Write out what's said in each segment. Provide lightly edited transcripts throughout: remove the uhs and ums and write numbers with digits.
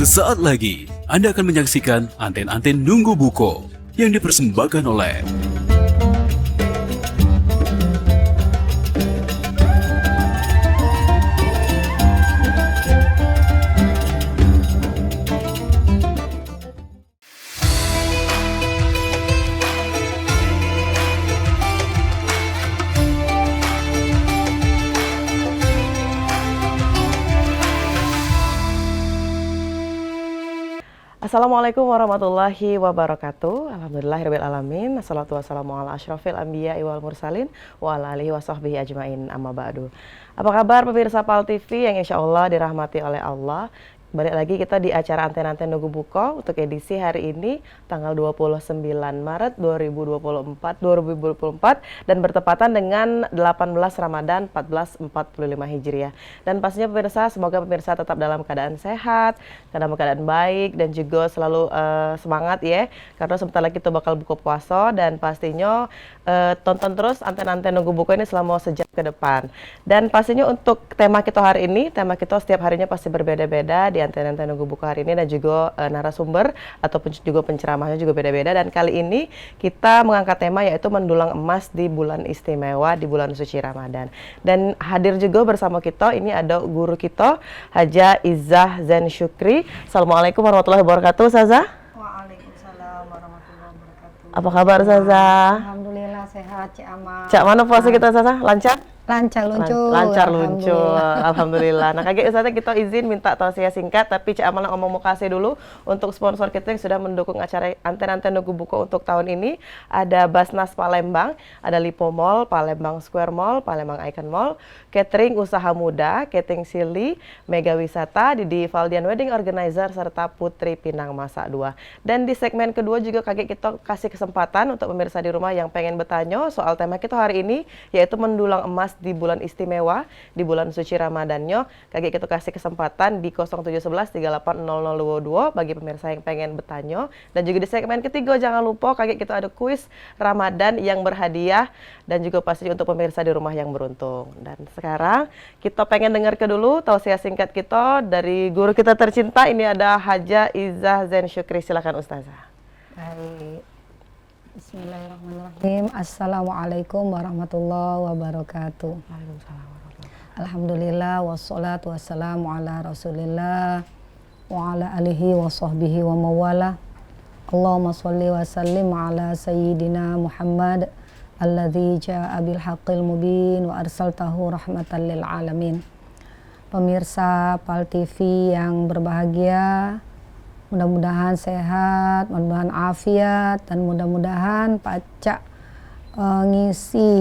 Sesaat lagi, Anda akan menyaksikan Anten-Anten Nunggu Buko yang dipersembahkan oleh Assalamualaikum warahmatullahi wabarakatuh. Alhamdulillahirabbil alamin. Assalatu wassalamu ala asyrofil anbiya wal mursalin wa ala alihi washabbihi ajmain amma ba'du. Apa kabar pemirsa PAL TV yang insya Allah dirahmati oleh Allah? Balik lagi kita di acara Anten-Anten Nunggu Buko untuk edisi hari ini tanggal 29 Maret 2024 dan bertepatan dengan 18 Ramadan 1445 Hijriah. Dan pastinya pemirsa, semoga pemirsa tetap dalam keadaan sehat, dalam keadaan baik dan juga selalu semangat ya. Karena sebentar lagi kita bakal buka puasa dan pastinya tonton terus Anten-Anten Nunggu Buko ini selama sejam ke depan. Dan pastinya untuk tema kita hari ini, tema kita setiap harinya pasti berbeda-beda di Anten-Anten Nunggu Buko hari ini dan juga narasumber ataupun juga penceramahnya juga beda-beda. Dan kali ini kita mengangkat tema yaitu mendulang emas di bulan istimewa di bulan suci Ramadan. Dan hadir juga bersama kita ini ada guru kita Haja Izzah Zain Syukri. Assalamualaikum warahmatullahi wabarakatuh, Ustazah. Waalaikumsalam warahmatullahi wabarakatuh. Apa kabar, Ustazah? Alhamdulillah sehat, Cik Amal. Cak, mana puasa kita, Ustazah? Lancar? Lancar luncur. Lancar luncur, alhamdulillah. Nah, kaget Ustazah, kita izin minta tausiah singkat, tapi Cik Amal ngomong mau kasih dulu untuk sponsor kita yang sudah mendukung acara Anten-Anten Nunggu Buko untuk tahun ini. Ada Basnas Palembang, ada Lipo Mall, Palembang Square Mall, Palembang Icon Mall, Catering Usaha Muda, Catering Silly, Mega Wisata, Didi Valdian Wedding Organizer, serta Putri Pinang Masak 2. Dan di segmen kedua juga kaget kita kasih kesempatan untuk pemirsa di rumah yang pengen bertanya soal tema kita hari ini, yaitu mendulang emas di bulan istimewa, di bulan suci Ramadannya. Kaget kita kasih kesempatan di 0711 380022 bagi pemirsa yang pengen bertanya. Dan juga di segmen ketiga jangan lupa kaget kita ada kuis Ramadan yang berhadiah dan juga pasti untuk pemirsa di rumah yang beruntung. Dan sekarang kita pengen dengar ke dulu tausiah singkat kita dari guru kita tercinta. Ini ada Haja Izzah Zain Syukri. Silakan Ustazah. Baik. Bismillahirrahmanirrahim. Assalamualaikum warahmatullahi wabarakatuh. Alhamdulillah wassalatu wassalamu ala rasulillah wa ala alihi wa sahbihi wa mawala. Allahumma salli wa sallim ala sayyidina Muhammad alladzi ja'a bil haqqil mubin wa arsaltahu rahmatan lil alamin. Pemirsa PAL TV yang berbahagia, mudah-mudahan sehat, mudah-mudahan afiat, dan mudah-mudahan pacak ngisi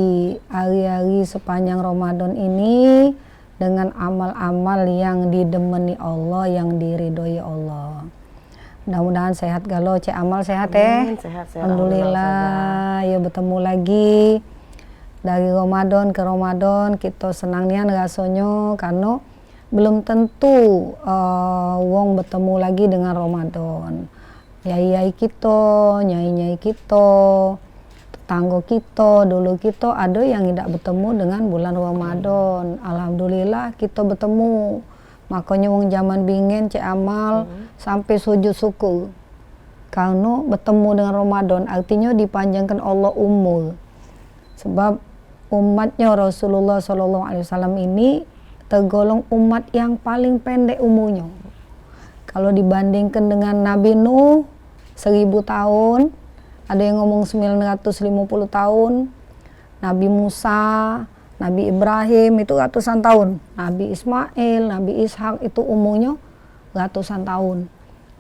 hari-hari sepanjang Ramadan ini dengan amal-amal yang didemeni Allah, yang diridhoi Allah. Mudah-mudahan sehat galau, Cik Amal sehat ya? Sehat. Alhamdulillah, ya bertemu lagi. Dari Ramadan ke Ramadan, kita senang nian rasanya karena belum tentu wong bertemu lagi dengan Ramadan. Yai-yai kita, nyai-nyai kita, tetangga kita, dulu kita ada yang tidak bertemu dengan bulan Ramadan. Alhamdulillah kita bertemu. Makanya wong zaman bingen Cik Amal sampai sujud syukur. Karena bertemu dengan Ramadan artinya dipanjangkan Allah umur. Sebab umatnya Rasulullah SAW ini tergolong umat yang paling pendek umurnya. Kalau dibandingkan dengan Nabi Nuh 1000 tahun, ada yang ngomong 950 tahun, Nabi Musa, Nabi Ibrahim itu ratusan tahun, Nabi Ismail, Nabi Ishak itu umurnya ratusan tahun.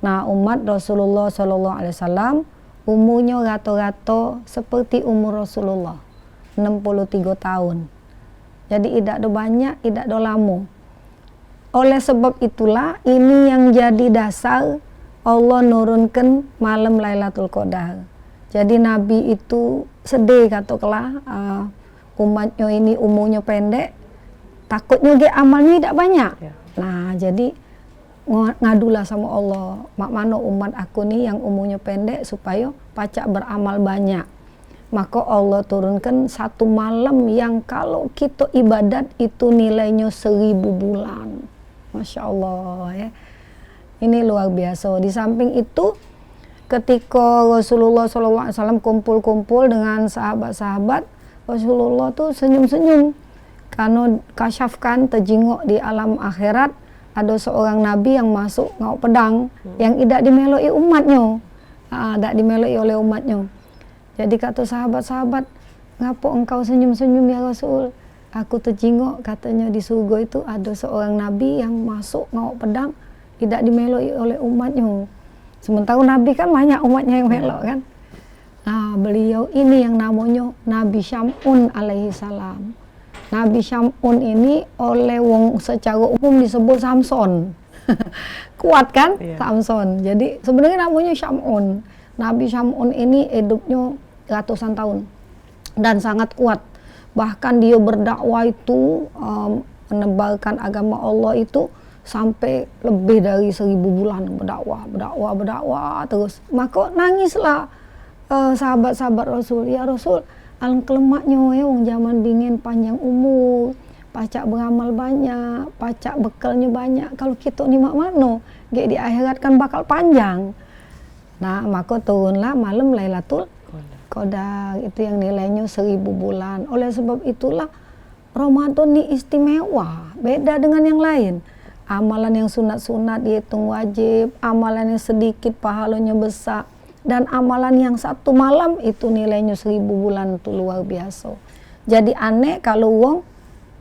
Nah, umat Rasulullah SAW umurnya rata-rata seperti umur Rasulullah, 63 tahun. Jadi tidak ada banyak, tidak ada lama. Oleh sebab itulah ini yang jadi dasar Allah nurunkan malam Lailatul Qadar. Jadi Nabi itu sedih katakanlah umatnya ini umurnya pendek, takutnya dia amalnya tidak banyak. Nah jadi ngadulah sama Allah, mak mana umat aku nih yang umurnya pendek supaya pacak beramal banyak. Maka Allah turunkan satu malam yang kalau kita ibadat itu nilainya 1000 bulan. Masya Allah ya. Ini luar biasa. Di samping itu, ketika Rasulullah SAW kumpul-kumpul dengan sahabat-sahabat, Rasulullah tuh senyum-senyum. Karena kasyafkan terjenguk di alam akhirat, ada seorang nabi yang masuk ngau pedang, yang tidak dimeloi umatnya. Tidak dimeloi oleh umatnya. Jadi kata sahabat-sahabat, ngapa engkau senyum-senyum ya Rasul? Aku terjenguk, katanya di surga itu ada seorang nabi yang masuk ngau pedang, tidak dimeloi oleh umatnya. Sementara Nabi kan banyak umatnya yang melok kan. Nah, beliau ini yang namanya Nabi Syamun alaihi salam. Nabi Syamun ini oleh wong secara umum disebut Samson. Kuat kan? Samson. Jadi sebenarnya namanya Syamun. Nabi Syamun ini hidupnya ratusan tahun dan sangat kuat. Bahkan dia berdakwah itu menebarkan agama Allah itu sampai lebih dari 1000 bulan berdakwah terus. Maka nangislah sahabat-sahabat Rasul. Ya Rasul, alangkah lemaknya ya wong zaman dingin panjang umur, pacak beramal banyak, pacak bekalnya banyak. Kalau kita ni mak mano, di akhirat kan bakal panjang. Nah, maka turunlah malam Lailatul Qadar, itu yang nilainya 1000 bulan. Oleh sebab itulah Ramadan ini istimewa, beda dengan yang lain. Amalan yang sunat-sunat dihitung wajib, amalan yang sedikit pahalanya besar, dan amalan yang satu malam itu nilainya 1000 bulan, itu luar biasa. Jadi aneh kalau wong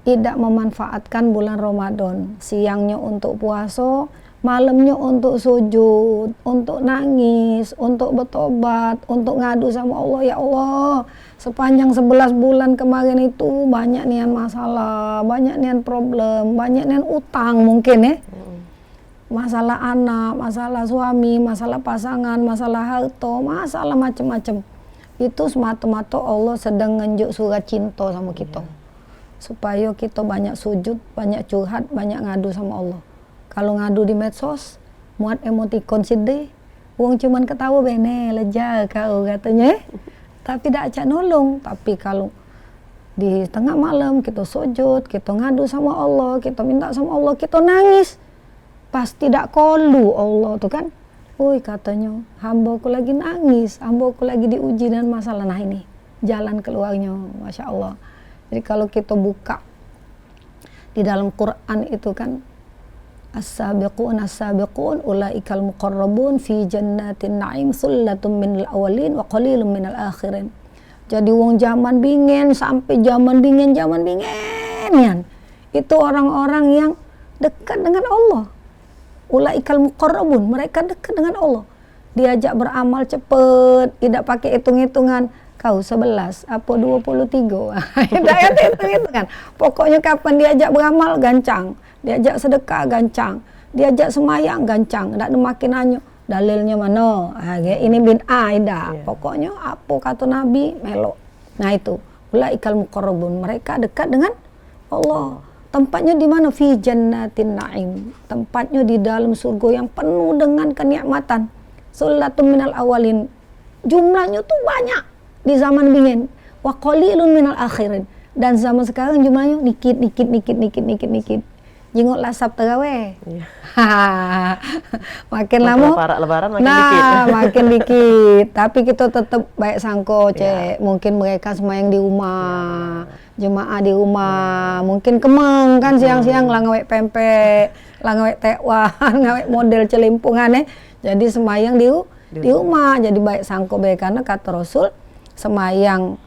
tidak memanfaatkan bulan Ramadan, siangnya untuk puasa, malamnya untuk sujud, untuk nangis, untuk bertobat, untuk ngadu sama Allah. Ya Allah, sepanjang 11 bulan kemarin itu banyak nian masalah, banyak nian problem, banyak nian utang mungkin ya. Masalah anak, masalah suami, masalah pasangan, masalah harta, masalah macam-macam. Itu semata-mata Allah sedang ngenjuk surat cinta sama kita. Supaya kita banyak sujud, banyak curhat, banyak ngadu sama Allah. Kalau ngadu di medsos, muat emotikon sedih, wong cuman ketawa bene, leja kau katanya. Tapi tidak acak nolong. Tapi kalau di tengah malam kita sujud, kita ngadu sama Allah, kita minta sama Allah, kita nangis, pasti tidak kolu Allah tuh kan. Woi katanya, hambaku lagi nangis, hambaku lagi diuji dengan masalah. Nah ini jalan keluarnya, Masya Allah. Jadi kalau kita buka di dalam Quran itu kan, as-sabiqun as-sabiqun ulaikal muqarrabun fi jannatin na'im sullatum minal awalin wa qalilum minal akhirin. Jadi wong zaman bingen sampai zaman dingin yan. Itu orang-orang yang dekat dengan Allah. Ulaikal muqarrabun, mereka dekat dengan Allah. Diajak beramal cepet, tidak pakai hitung-hitungan. Kau 11, apa 23. Tidak hitung-hitungan. Pokoknya kapan diajak beramal gancang, diajak sedekah gancang, diajak semayang gancang. Tidak makin nanya dalilnya mana. Ini bid'ah tidak. Pokoknya apa kata Nabi melo. Nah itu ulaikal muqarrabun, mereka dekat dengan Allah. Tempatnya di mana? Fi jannatin na'im. Tempatnya di dalam surga yang penuh dengan kenikmatan. Sullatum minal awalin. Jumlahnya tuh banyak di zaman dingin. Wa qalilun minal akhirin. Dan zaman sekarang jumlahnya dikit. Jenguk lasap terawih. Makin lama lebaran makin dikit. Makin dikit. Tapi kita tetap baik sangko, Cek. Mungkin mereka semayang di rumah, jemaah di rumah. Mungkin kemeng kan siang-siang lah ngawek pempek, lah ngawek tekwan, ngawek model celimpungan. Jadi semayang di rumah. Jadi baik sangko baik, karena kata Rasul semayang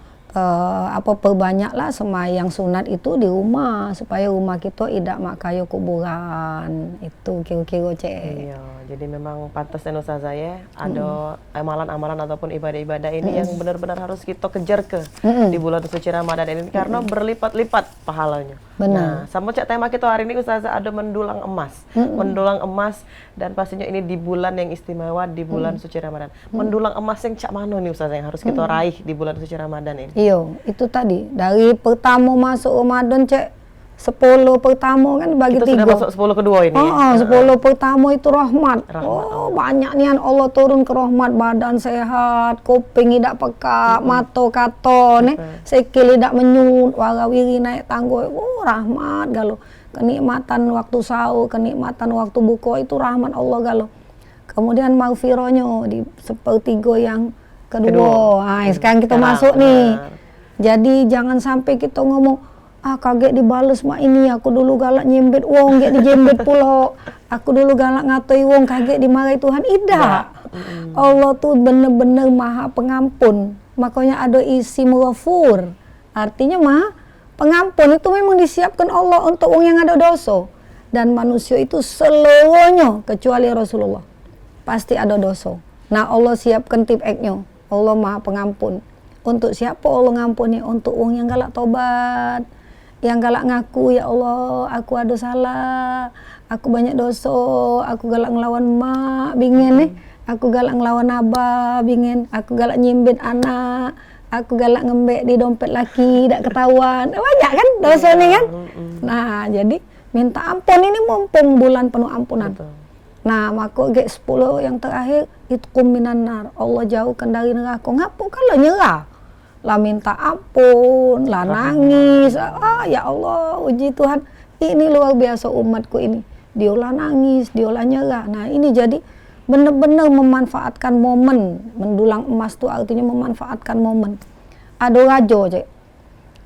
perbanyaklah semayang sunat itu di rumah, supaya rumah kita tidak makayo kuburan. Itu kira-kira Cek. Iya, jadi memang pantas Ustazah ya, ada amalan-amalan ataupun ibadah-ibadah ini yang benar-benar harus kita kejar di bulan suci Ramadan ini, karena berlipat-lipat pahalanya. Nah, sama Cek, tema kita hari ini Ustazah ada mendulang emas. Mendulang emas, dan pastinya ini di bulan yang istimewa, di bulan suci Ramadan. Mendulang emas yang cak mana nih Ustazah yang harus kita raih di bulan suci Ramadan ini? Iya, itu tadi dari pertama masuk Ramadan Cek, 10 pertama kan bagi kita 3. Sudah masuk 10 kedua ini. 10 pertama itu rahmat. Banyak nian Allah turun ke rahmat, badan sehat, kuping tidak peka, mata katon, sikil tidak menyut, warawiri naik tangga. Rahmat galau. kenikmatan waktu sahur, kenikmatan waktu buka itu rahmat Allah galau. Kemudian maghfirahnya di sepertiga yang kedua. Nah, sekarang kita masuk nih. Jadi jangan sampai kita ngomong, kaget dibales mak ini, aku dulu galak nyembet wong, gak dijembet pulau. Aku dulu galak ngatoi wong, kaget dimarahi Tuhan. Tidak. Allah tuh bener-bener maha pengampun. Makanya ada isi Ghafur. Artinya maha pengampun, itu memang disiapkan Allah untuk wong yang ada dosa. Dan manusia itu seluruhnya kecuali Rasulullah pasti ada dosa. Nah, Allah siapkan tip X-nya. Allah maha pengampun. Untuk siapa Allah ngampuni? Untuk wong yang galak tobat, yang galak ngaku, ya Allah, aku ada salah, aku banyak dosa, aku galak ngelawan mak, bingen aku galak ngelawan abah, bingen, aku galak nyimbit anak, aku galak ngembek di dompet laki, tidak ketahuan. Banyak kan dosa nih kan? Nah, jadi minta ampun ini mumpung bulan penuh ampunan. Betul. Nah, maka G10 yang terakhir itu minan nar. Allah jauhkan dari neraka. Ngapu kalau nyerah? Lah minta ampun, lah nangis. Ya Allah, uji Tuhan. Ini luar biasa umatku ini. Diolah nangis, diolah nyerah. Nah, ini jadi benar-benar memanfaatkan momen. Mendulang emas itu artinya memanfaatkan momen. Ada rajo, Cek.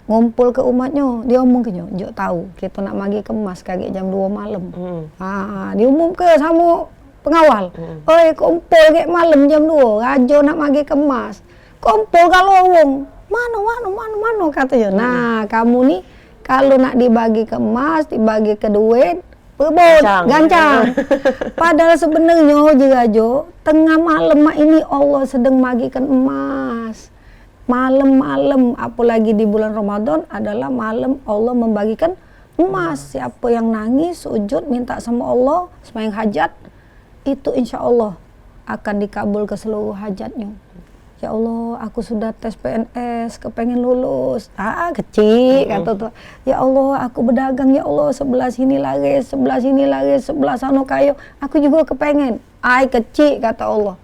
Ngumpul ke umatnya, dia omong ke nyo, tahu kita nak magi kemas kaget jam 2 malam. Diumum ke sama pengawal. Oi, kumpul kayak malam jam 2, rajo nak magi kemas. Kumpul kalau wong, mana katanya. Nah, kamu nih kalau nak dibagi kemas, dibagi ke duit, berbot, gancang. Padahal sebenarnya rajo, tengah malam ini Allah sedang magikan emas. Malam-malam, apalagi di bulan Ramadan adalah malam Allah membagikan emas. Siapa yang nangis, sujud, minta sama Allah, sembahyang hajat, itu insya Allah akan dikabul ke seluruh hajatnya. Ya Allah, aku sudah tes PNS, kepengen lulus. Kecil, kata tuh. Ya Allah, aku berdagang, ya Allah, sebelah sini laris, sebelah sana kayu. Aku juga kepengen. Kecil, kata Allah.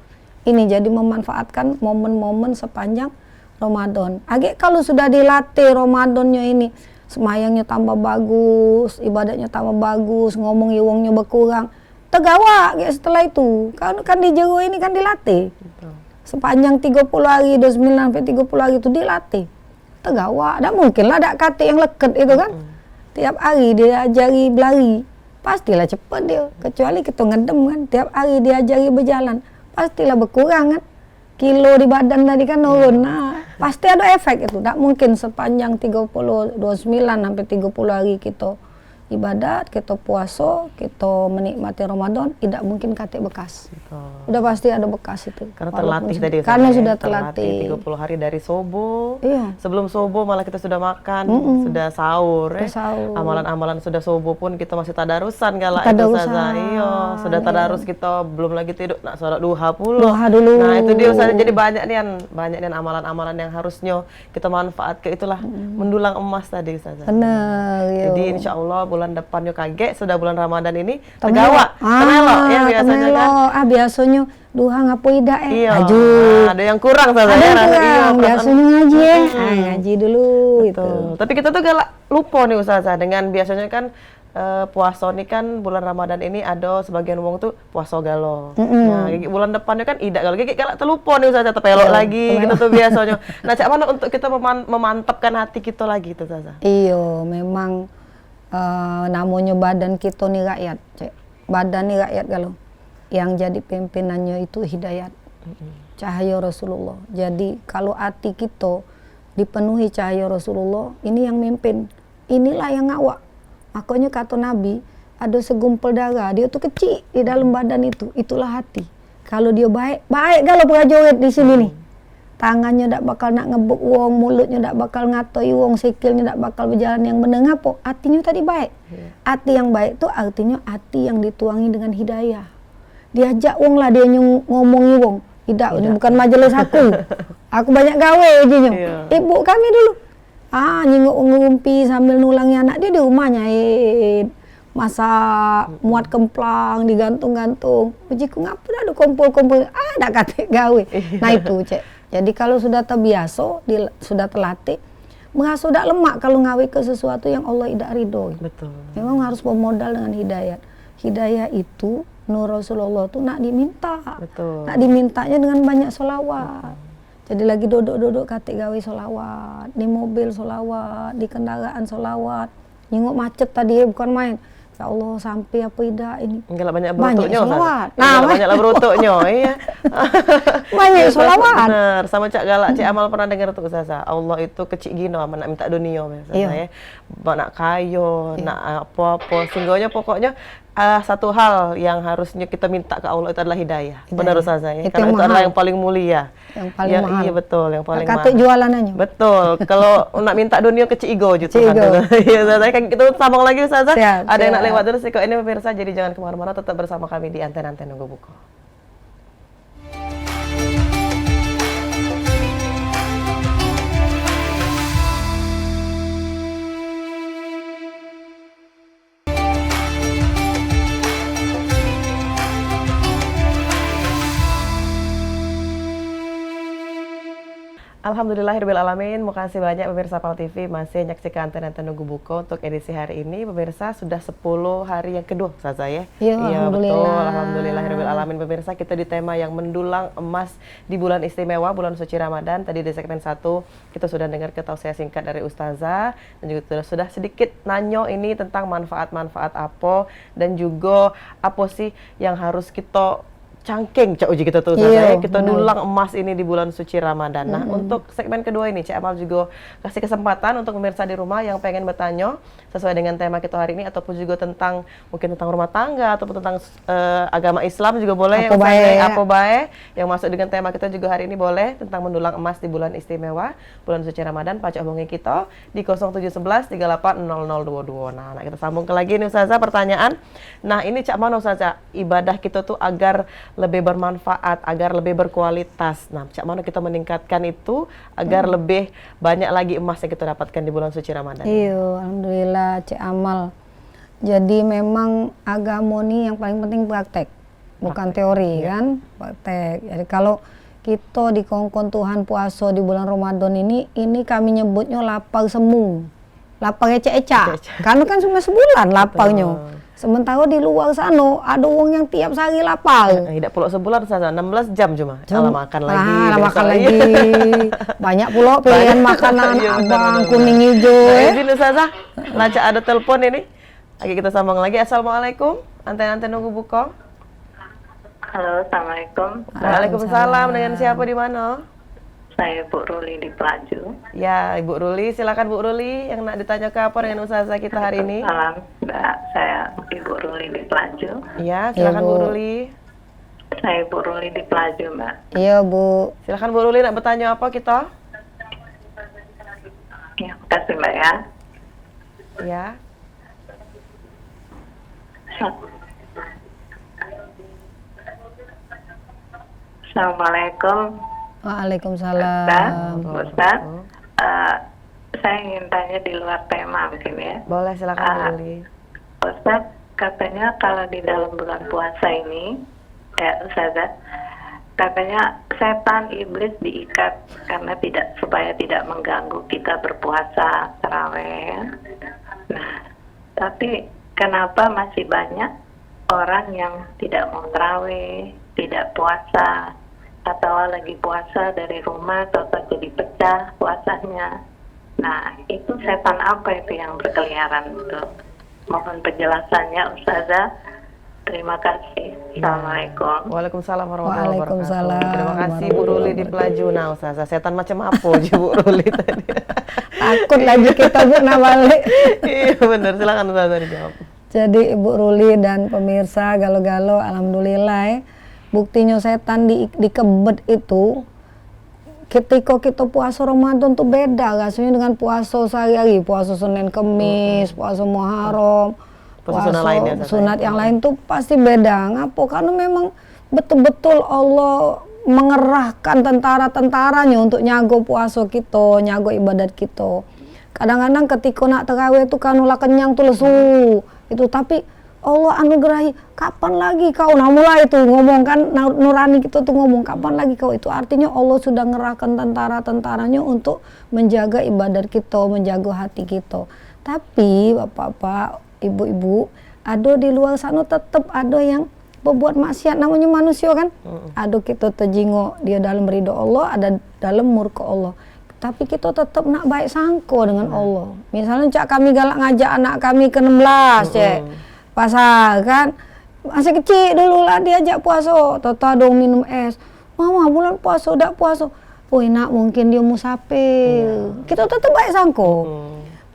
Ini jadi memanfaatkan momen-momen sepanjang Ramadan. Kalau sudah dilatih Ramadannya ini, semayangnya tambah bagus, ibadahnya tambah bagus, ngomong wongnya berkurang, tegawa setelah itu. Kan di jero ini kan dilatih. Betul. Sepanjang 30 hari, 29 sampai 30 hari itu dilatih. Tegawa, tidak mungkin lah ada kata yang leket itu kan. Tiap hari dia ajari berlari, pastilah cepat dia. Kecuali kita ngedem kan, tiap hari dia ajari berjalan, pastilah berkurang kan. Kilo di badan tadi kan turun. Nah, pasti ada efek itu. Tak mungkin sepanjang 29 sampai 30 hari kita ibadat, kita puasa, kita menikmati Ramadan, tidak mungkin katik bekas. Betul. Udah pasti ada bekas itu. Karena terlatih tadi. Karena sudah terlatih. 30 hari dari subuh. Iya. Sebelum subuh malah kita sudah makan, sudah sahur. Amalan-amalan sudah subuh pun kita masih tadarusan galak itu saja. Iya, sudah tadarus kita belum lagi tidur. Nak sholat duha pula. Duha dulu. Nah, itu dia Ustazah. Jadi banyak nih amalan-amalan yang harusnya kita manfaatkan, itulah mendulang emas tadi Ustazah. Benar. Jadi insya Allah bulan depan yuk kaget, sudah bulan Ramadan ini tegawa, temelo ya biasanya kan. Biasanya duha ngapu ida maju. Ada yang kurang saja. Ada yang kurang, biasanya ngaji ngaji dulu itu. Tapi kita tuh galak lupa nih Ustazah, dengan biasanya kan puasa nih kan bulan Ramadan ini ada sebagian wong tuh puasa galo. Nah, bulan depannya kan idak galo. Galak terlupa nih Ustazah, terpelok lagi gitu tuh biasanya. Nah, cak mana untuk kita memantapkan hati kita lagi tuh Ustazah? Iya, memang namanya badan kita nih rakyat, Cek. Badan nih rakyat kalau yang jadi pimpinannya itu hidayat, cahaya Rasulullah. Jadi kalau hati kita dipenuhi cahaya Rasulullah, ini yang mimpin, inilah yang ngawak. Makanya kata Nabi, ada segumpal darah, dia tuh kecil di dalam badan itu, itulah hati. Kalau dia baik kalau prajurit di sini nih. Tangannya tidak bakal nak ngebuk wong, mulutnya tidak bakal ngatoi wong, sikilnya tidak bakal berjalan yang benar. Ngapo? Hatinya tadi baik. Hati yang baik itu artinya hati yang dituangi dengan hidayah. Diajak wong lah dia ngomongi wong. Tidak, ini bukan majelis aku. Aku banyak gawe ujinya. Ibu kami dulu. Nyingok ngumpi sambil nulangi anak dia di rumahnya. Masak, muat kemplang, digantung-gantung. Ujiku ngapa dah ada kumpul-kumpul. Ada kata gawe. Nah itu, Cek. Jadi kalau sudah terbiasa, sudah terlatih, merasa udah lemak kalau ngawi ke sesuatu yang Allah tidak ridho. Betul. Memang harus bermodal dengan hidayah. Hidayah itu nur Rasulullah tuh nak diminta. Betul. Nak dimintanya dengan banyak sholawat. Jadi lagi duduk-duduk katik gawe sholawat, di mobil sholawat, di kendaraan sholawat. Nyengok macet tadi bukan main. Ya Allah sampai apa tidak ini. Enggak lah, banyak berutuknya. sholawat. Nah, banyak lah berutuknya. Iya. Banyak sholawat. Benar. Sama Cak Galak, Cik Amal pernah dengar tuh Ustazah. Allah itu kecil gino, nak minta dunia biasanya Iya. ya. Nak kayo, nak apa-apa. Sehingga pokoknya satu hal yang harusnya kita minta ke Allah itu adalah hidayah. Benar Ustazah ya. Itu Karena yang itu adalah mahal. yang paling mulia. Yang paling Ya, mahal. iya betul, yang paling mahal. Katik jualanannya. Betul. Kalau nak minta dunia ke Cik Igo gitu Cik kan. Igo. Iya, Ustazah. Kan kita sambung lagi Ustazah. Siap, Ada yang nak siap. lewat dulu sih kok ini pemirsa, jadi jangan kemana-mana, tetap bersama kami di Anten-Anten Nunggu Buku. Alhamdulillahirrahmanirrahim. Makasih banyak pemirsa PAL TV masih menyaksikan Anten-Anten Nunggu Buku untuk edisi hari ini. Pemirsa sudah 10 hari yang kedua Ustazah ya. Iya, Betul. alhamdulillah. Alhamdulillahirrahmanirrahim. Pemirsa, kita di tema yang mendulang emas di bulan istimewa, bulan suci Ramadan. Tadi di segmen 1 kita sudah dengar tausiah singkat dari Ustazah dan juga sudah sedikit nanyo ini tentang manfaat-manfaat apa dan juga apa sih yang harus kita cangking Cak Uji kita tuh Iya, Ustazah, kita benar. dulang emas ini di bulan suci Ramadan. Nah, untuk segmen kedua ini Cak Amal juga kasih kesempatan untuk pemirsa di rumah yang pengen bertanya sesuai dengan tema kita hari ini ataupun juga tentang mungkin tentang rumah tangga ataupun tentang agama Islam juga boleh Apa bae, ya. apa bae yang masuk dengan tema kita juga hari ini boleh tentang mendulang emas di bulan istimewa bulan suci Ramadan. Pacak hubungi kita di 0711 38 0022. Nah, kita sambung ke lagi nih Ustazah pertanyaan. Nah, ini Cak Mano Ustazah, ibadah kita tuh agar lebih bermanfaat, agar lebih berkualitas. Nah, Cak Mano kita meningkatkan itu agar lebih banyak lagi emas yang kita dapatkan di bulan suci Ramadan. Iya, alhamdulillah Cik Amal. Jadi memang agama ini yang paling penting praktek, bukan teori kan, praktek. Jadi kalau kita dikongkon Tuhan puasa di bulan Ramadan ini kami nyebutnya lapar semu, lapar ecek-ecak. Karena kan cuma sebulan laparnya. Sementara di luar sana ada orang yang tiap hari lapar. Tidak pulak sebulan saja, 16 jam cuma. Alah makan lagi. Makan lagi. Banyak pula pilihan makanan Iya, abang benar. kuning hijau. Izin Ustazah, Laca ada telepon ini. Lagi kita sambung lagi. Assalamualaikum. Anten-anten nunggu buka. Halo, Assalamualaikum. Waalaikumsalam. Dengan siapa di mana? Saya Bu Ruli di Pelaju. Ya, Ibu Ruli. Silakan Bu Ruli yang nak ditanya ke apa dengan Ustazah kita hari ini. Salam, Mbak. Saya Ibu Ruli di Pelaju. Ya, silakan Ya, Bu Bu. Ruli. Saya Bu Ruli di Pelaju, Mbak. Iya Bu. Silakan Bu Ruli nak bertanya apa kita? Ya, makasih Mbak ya. Ya. Assalamualaikum, Waalaikumsalam. Ustaz. Saya ingin tanya di luar tema mungkin ya. Boleh silakan Bu Ruli. Ustaz, katanya kalau di dalam bulan puasa ini, Ustazah, katanya setan iblis diikat karena supaya tidak mengganggu kita berpuasa tarawih. Nah, tapi kenapa masih banyak orang yang tidak mau tarawih, tidak puasa, atau lagi puasa dari rumah atau jadi pecah puasanya? Nah, itu setan apa itu yang berkeliaran itu? Mohon penjelasannya Ustazah. Terima kasih. Assalamualaikum. Waalaikumsalam warahmatullahi wabarakatuh. Waalaikumsalam Terima kasih Bu Ruli di Pelaju. Nah, Ustazah, setan macam apa aja Bu Ruli tadi? Takut lagi kita Bu balik. Iya benar, silakan Ustazah dijawab. Jadi Ibu Ruli dan pemirsa galo-galo, alhamdulillah buktinya setan dikebet itu ketika kita puasa Ramadan tuh beda rasanya dengan puasa sehari-hari, puasa Senin Kemis, puasa Muharram, Puasa sunat lain ya, Ustazah. sunat yang lain tuh pasti beda. Ngapa? Karena memang betul-betul Allah mengerahkan tentara-tentaranya untuk nyago puasa kita, nyago ibadat kita. Kadang-kadang ketika nak tarawih itu kan ulah kenyang tuh lesu itu, tapi Allah anugerahi, kapan lagi kau? Nah mulai itu ngomong kan, nurani kita tuh ngomong, kapan lagi kau? Itu artinya Allah sudah ngerahkan tentara-tentaranya untuk menjaga ibadat kita, menjaga hati kita. Tapi bapak-bapak, ibu-ibu, ada di luar sana tetap ada yang berbuat maksiat, namanya manusia kan. Ada kita terjingok dia dalam ridho Allah, ada dalam murka Allah. Tapi kita tetap nak baik sangko dengan Allah. Misalnya cak kami galak ngajak anak kami ke 16 cek pasar kan, masih kecil dulu lah diajak puasa, tata dong minum es, mama bulan puasa udah puasa, oh nak mungkin dia musafir, kita tetap baik sangko.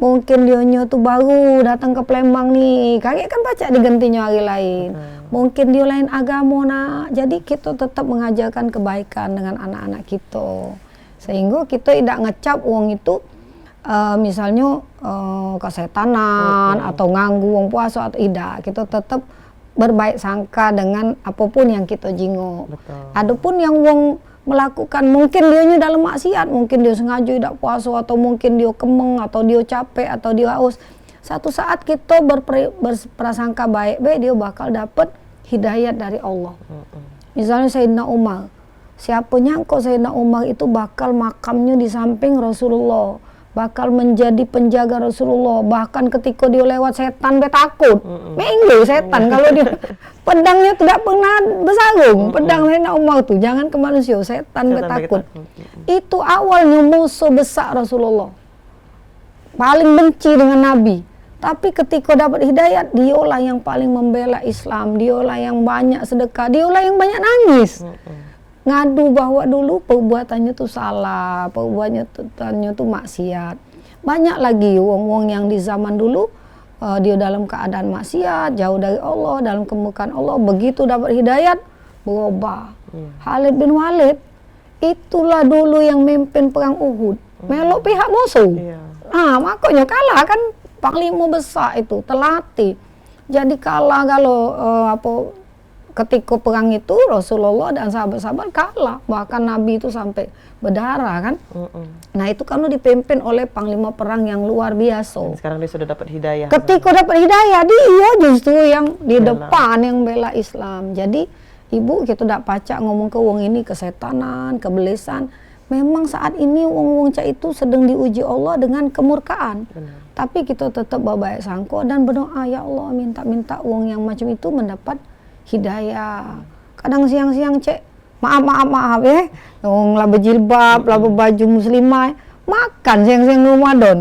Mungkin dia tuh baru datang ke Palembang nih, kakek kan baca digantinya hari lain. Mungkin dia lain agama nak, jadi kita tetap mengajarkan kebaikan dengan anak-anak kita. Sehingga kita tidak ngecap uang itu misalnya kesetanan atau nganggu uang puasa atau tidak. Kita tetap berbaik sangka dengan apapun yang kita jingok. Adapun yang uang melakukan, mungkin dia dalam maksiat, mungkin dia sengaja tidak puasa, atau mungkin dia kemeng, atau dia capek, atau dia haus. Satu saat kita berprasangka baik, dia bakal dapat hidayat dari Allah. Misalnya Sayyidina Umar, siapa nyangka Sayyidina Umar itu bakal makamnya di samping Rasulullah, bakal menjadi penjaga Rasulullah. Bahkan ketika dia lewat, setan dia takut. Menggo setan kalau dia pedangnya tidak pernah bersarung. Pedang Sayyidina Umar tuh jangan ke manusia, setan dia takut. Itu awalnya musuh besar Rasulullah, paling benci dengan Nabi. Tapi ketika dapat hidayat, dialah yang paling membela Islam, dialah yang banyak sedekah, dialah yang banyak nangis. Ngadu bahwa dulu perbuatannya tuh salah, perbuatannya tuh maksiat. Banyak lagi wong-wong yang di zaman dulu dia dalam keadaan maksiat, jauh dari Allah, dalam kemurkaan Allah, begitu dapat hidayat berubah. Khalid bin Walid itulah dulu yang memimpin perang Uhud, melok pihak musuh. Nah, makanya kalah kan, panglima besar itu terlatih. Jadi kalah kalau ketika perang itu Rasulullah dan sahabat-sahabat kalah, bahkan Nabi itu sampai berdarah kan. Nah itu kan dipimpin oleh panglima perang yang luar biasa. Dan sekarang dia sudah dapat hidayah. Ketika dapat hidayah, dia justru yang di depan yang bela Islam. Jadi ibu kita tidak pacak ngomong ke wong ini kesetanan, kebelesan. Memang saat ini wong-wong cak itu sedang diuji Allah dengan kemurkaan. Tapi kita tetap berbaik sangko dan berdoa, ya Allah minta-minta wong yang macam itu mendapat hidayah. Kadang siang-siang cek maaf ya, wong lah berjilbab, lah berbaju muslimah, makan siang-siang Ramadan.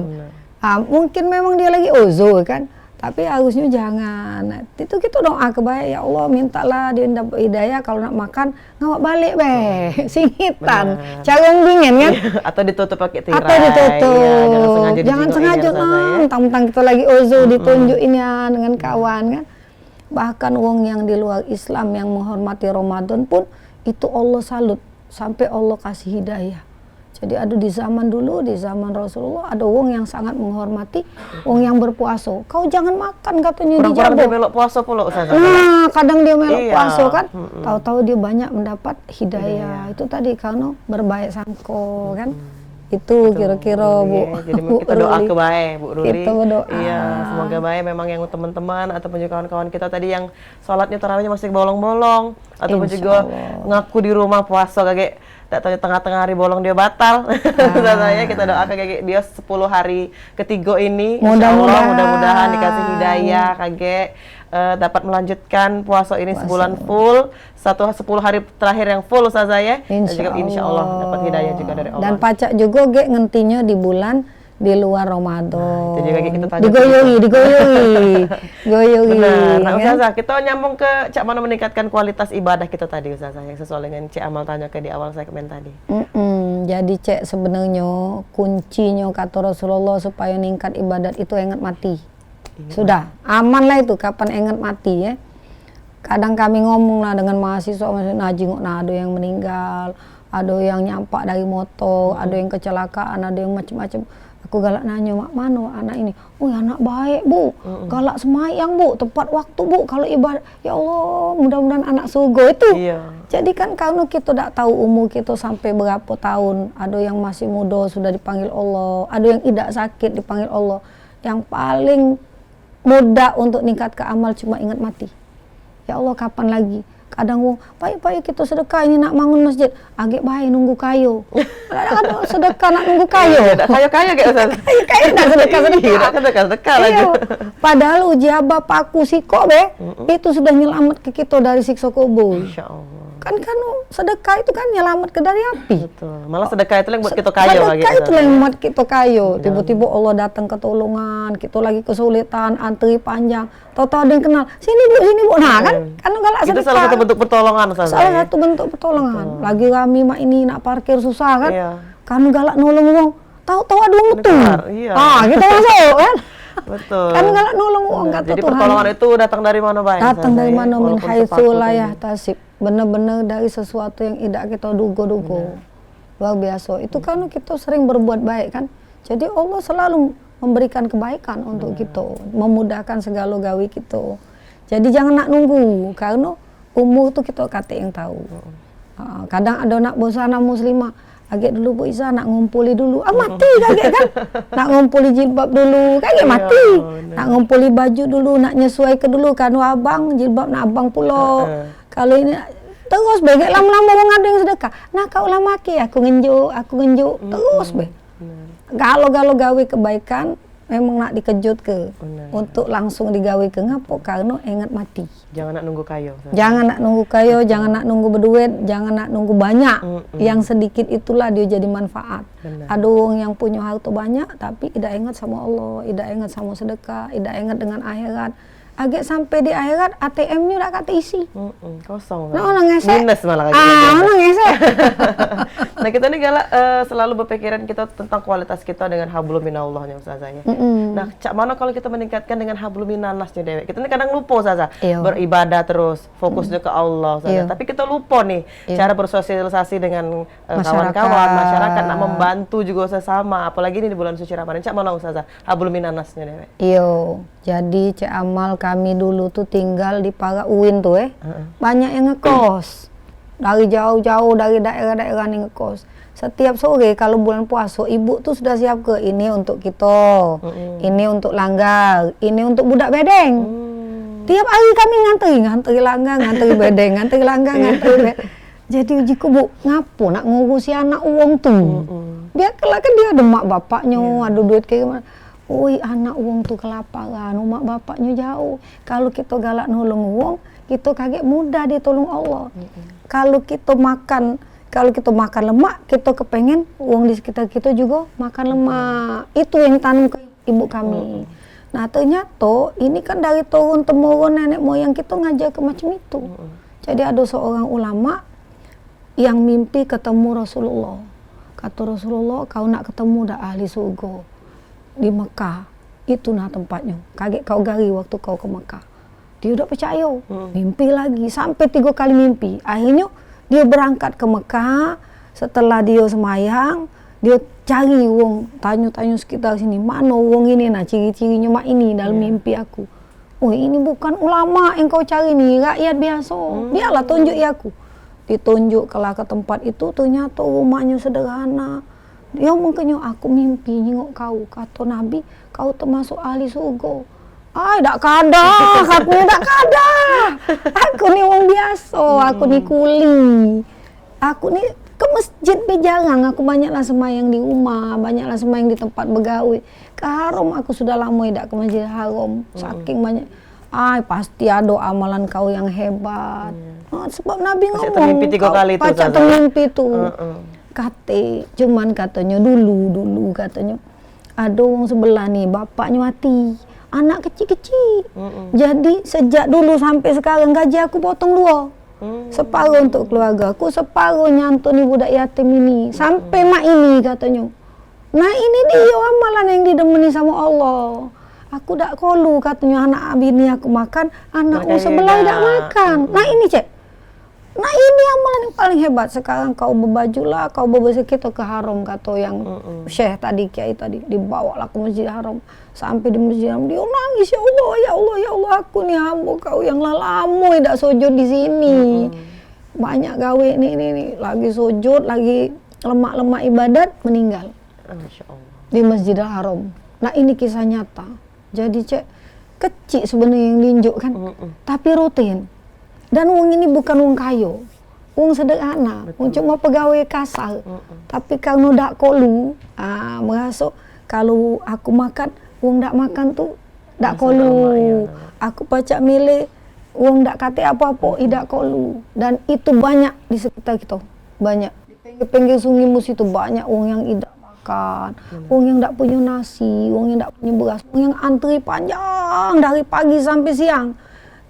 Mungkin memang dia lagi uzur kan, tapi harusnya jangan. Nah, itu kita doa kebaik, ya Allah mintalah dia dapat hidayah, kalau nak makan ngawak balik singitan, carung dingin kan, atau ditutup pakai tirai. Atau ditutup, Iya, jangan sengaja mentang-mentang kita lagi uzur ditunjukin ya dengan kawan kan. Bahkan wong yang di luar Islam yang menghormati Ramadan pun itu Allah salut sampai Allah kasih hidayah. Jadi ada di zaman dulu, di zaman Rasulullah ada wong yang sangat menghormati wong yang berpuasa. Kau jangan makan katanya di Orang dia melok puasa pula Ustazah. Nah, kadang dia melok puasa kan. Tahu-tahu dia banyak mendapat hidayah. Itu tadi karena berbaik sangko kan. Itu kira-kira Bu. Jadi kita doa ke baik Bu Ruli. Kita berdoa. Iya, semoga baik memang yang teman-teman ataupun juga kawan-kawan kita tadi yang sholatnya tarawihnya masih bolong-bolong, ataupun juga ngaku di rumah puasa kayak tak tahu tengah-tengah hari bolong dia batal. Saya kita doakan kayak dia 10 hari ketiga ini mudah-mudahan dikasih hidayah kakek dapat melanjutkan puasa ini sebulan full, 10 hari terakhir yang full Ustazah ya. Insya Allah dapat hidayah juga dari Allah. Dan pacak juga ngentinya di bulan di luar Ramadan. Itu juga kita tanya. Digoyongi. Benar. Nah, Ustazah, kita nyambung ke Cak Mano meningkatkan kualitas ibadah kita tadi Ustazah, yang sesuai dengan Cik Amal tanya ke di awal segmen tadi. Jadi Cek sebenarnya kuncinya kata Rasulullah supaya meningkat ibadat itu ingat mati. Sudah, aman lah itu kapan ingat mati ya. Kadang kami ngomong lah dengan mahasiswa jenguk ada yang meninggal, ada yang nyampak dari motor, ada yang kecelakaan, ada yang macam-macam. Aku galak nanya, mak mana anak ini? Oh ya anak baik Bu, galak semayang Bu, tepat waktu Bu, kalau ibadah, ya Allah mudah-mudahan anak surga itu. Jadi kan karena kita tidak tahu umur kita sampai berapa tahun, ada yang masih muda sudah dipanggil Allah, ada yang tidak sakit dipanggil Allah. Yang paling mudah untuk ningkat ke amal, cuma ingat mati. Ya Allah, kapan lagi? Kadang wong, baik kita sedekah ini nak bangun masjid, agak baik nunggu kayu. Ada sedekah nak nunggu kayu. Kayu-kayu kayak Ustaz. Kayu nak Sedekah lagi. Iya. Padahal ujian bapakku siko be, itu sudah nyelamat ke kita dari siksa kubur. Insya Allah. Kan sedekah itu kan nyelamat ke dari api. Betul. Malah sedekah itu yang buat kita kaya lagi. Sedekah itu yang buat kita kaya. Tiba-tiba Allah datang ketolongan, kita lagi kesulitan, antri panjang. Tahu-tahu ada yang kenal, sini bu. Nah kan galak sedekah. Itu salah satu bentuk pertolongan Ustaz. Salah satu bentuk pertolongan. Lagi kami mak ini nak parkir susah kan. Iya. Kan galak nolong wong. Tahu-tahu ada wong betul. Iya. Kita masuk kan. Betul. Kan galak nolong wong kata Jadi Tuhan. pertolongan itu datang dari mana, Bay? Datang dari mana, min Walaupun haitsu sepakut la ini. yahtasib. Benar-benar dari sesuatu yang tidak kita duga-duga. Luar biasa. Itu karena kita sering berbuat baik kan. Jadi Allah selalu memberikan kebaikan untuk kita, memudahkan segala gawe kita. Jadi jangan nak nunggu, karena umur tuh kita kata yang tahu. Kadang ada nak busana muslimah, agak dulu Bu Isa nak ngumpuli dulu, mati kaget kan. Nak ngumpuli jilbab dulu, kaget mati. Nak ngumpuli baju dulu, nak nyesuai ke dulu kan abang jilbab nak abang pulau. Kalau ini terus be, kayak lama-lama orang ada yang sedekah. Nah kau lah maki, aku ngenjuk, terus be. Kalau gawe kebaikan memang nak dikejut ke untuk langsung digawe ke ngapo, karena ingat mati. Jangan nak nunggu kayu. Jangan nak nunggu kayu, jangan nak nunggu berduit, jangan nak nunggu banyak. Yang sedikit itulah dia jadi manfaat. Ada orang yang punya harta banyak tapi tidak ingat sama Allah, tidak ingat sama sedekah, tidak ingat dengan akhirat. Agak sampai di akhirat ATM-nya udah kata isi. Kosong. Nah, orang ngesek. Minus malah kayak Orang ngesek. Nah kita nih galak selalu berpikiran kita tentang kualitas kita dengan hablum minallahnya Ustazah ya. Nah cak mana kalau kita meningkatkan dengan hablum minannasnya Dewi. Kita nih kadang lupa Ustazah, beribadah terus, fokusnya ke Allah Ustazah. Tapi kita lupa nih cara bersosialisasi dengan kawan-kawan, masyarakat, nak membantu juga sesama. Apalagi ini di bulan suci Ramadan. Cak mana Ustazah hablum minannasnya Dewi. Iyo, jadi Cik Amal kami dulu tuh tinggal di Para Uin tuh banyak yang ngekos. Dari jauh-jauh, dari daerah-daerah nih ngekos. Setiap sore kalau bulan puasa, ibu tuh sudah siap ke ini untuk kita, ini untuk langgar, ini untuk budak bedeng. Tiap hari kami ngantri langgar, ngantri bedeng, ngantri langgar, ngantri bedeng. Jadi ujiku Bu, ngapo nak ngurusi anak uang tuh? Biar kelak kan dia ada mak bapaknya, ada duit kayak gimana. Woi anak uang tuh kelaparan, mak bapaknya jauh. Kalau kita galak nolong uang, kita kaget mudah ditolong Allah. Kalau kita makan lemak, kita kepengen uang di sekitar kita juga makan lemak. Itu yang tanam ke ibu kami. Nah ternyata ini kan dari turun temurun nenek moyang kita ngajar ke macam itu. Jadi ada seorang ulama yang mimpi ketemu Rasulullah. Kata Rasulullah, kau nak ketemu dah ahli surga di Mekah, itu nah tempatnya. Kaget kau gari waktu kau ke Mekah. Dia udah percaya, mimpi lagi sampai 3 kali mimpi. Akhirnya dia berangkat ke Mekah. Setelah dia semayang, dia cari wong, tanya-tanya sekitar sini, mana wong ini, nah ciri-cirinya mak ini dalam mimpi aku. Oh ini bukan ulama yang kau cari nih, rakyat biasa. Biarlah tunjuk ya aku. Ditunjuk ke tempat itu, ternyata rumahnya sederhana. Dia mungkinnya aku mimpi nyengok kau, kata Nabi, kau termasuk ahli surga. Ay, tak kada, aku ni tak kada. Aku ni orang biasa, aku ni kuli. Aku ni ke masjid jarang, aku banyaklah semayang di rumah, banyaklah semayang di tempat begawe. Ke haram aku sudah lama tidak ke masjid haram, saking banyak. Ay, pasti ada amalan kau yang hebat. Sebab Nabi ngomong, termimpi 3 kali itu. Pacak termimpi tuh. Cuman katanya dulu katanya ada orang sebelah nih bapaknya mati, anak kecil-kecil. Jadi sejak dulu sampai sekarang gaji aku potong 2. Separuh untuk keluarga aku, separuh nyantuni budak yatim ini. Sampai mak ini katanya. Nah ini dia amalan yang didemeni sama Allah. Aku dak kolu katanya anak bini aku makan, anakku sebelah tidak makan. Nah ini cek. Nah ini amalan yang paling hebat. Sekarang kau berbajulah, kau berbahasa kita ke haram, kata yang syekh tadi, kiai tadi, dibawalah ke masjid haram. Sampai di masjid haram dia nangis, ya Allah, aku nih hamba kau yang lama tidak sujud di sini. Banyak gawe nih, lagi sujud, lagi lemak-lemak ibadat, meninggal. Masya Allah. Di masjid haram. Nah ini kisah nyata. Jadi cek, kecil sebenarnya yang diinjuk kan, tapi rutin. Dan uang ini bukan uang kayu, uang sederhana, uang cuma pegawai kasar. Tapi kalau dak kolu, merasa kalau aku makan, uang dak makan tuh dak kolu. Aku pacak milih uang dak kate apa-apa, idak kolu. Dan itu banyak di sekitar kita, banyak. Di pinggir-pinggir sungai Mus itu banyak uang yang idak makan, uang yang dak punya nasi, uang yang dak punya beras, uang yang antri panjang dari pagi sampai siang.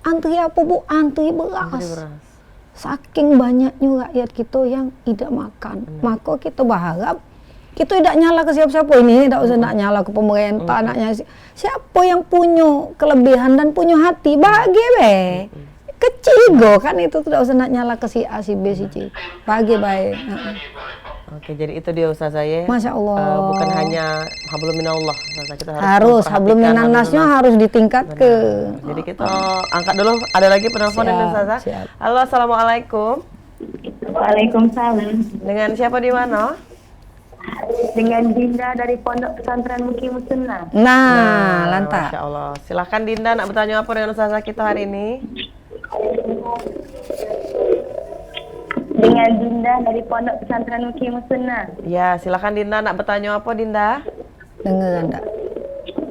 Antri apa Bu? Antri beras. Saking banyaknya rakyat kita yang tidak makan. Maka kita berharap, kita tidak nyala ke siapa-siapa ini, tidak usah nak nyala ke pemerintah, nak nyala siapa yang punya kelebihan dan punya hati, bahagia be. Kecil go kan itu, tidak usah nak nyala ke si A, si B, si C. Bahagia baik. Oke, jadi itu dia Ustazah ya. Masya Allah. Bukan hanya hablum minallah, Ustazah, kita Harus hablum minannasnya harus ditingkatkan. Jadi kita angkat dulu, ada lagi penelpon ini Ustazah. Siap. Halo, assalamualaikum. Waalaikumsalam. Dengan siapa di mana? Dengan Dinda dari Pondok Pesantren Mukimus Sunnah. Nah, lantak. Masya Allah. Silahkan Dinda, nak bertanya apa dengan Ustazah kita hari ini? Dengan Dinda dari Pondok Pesantren Mukimus Sunnah. Ya, silakan Dinda, nak bertanya apa Dinda? Dengar anda.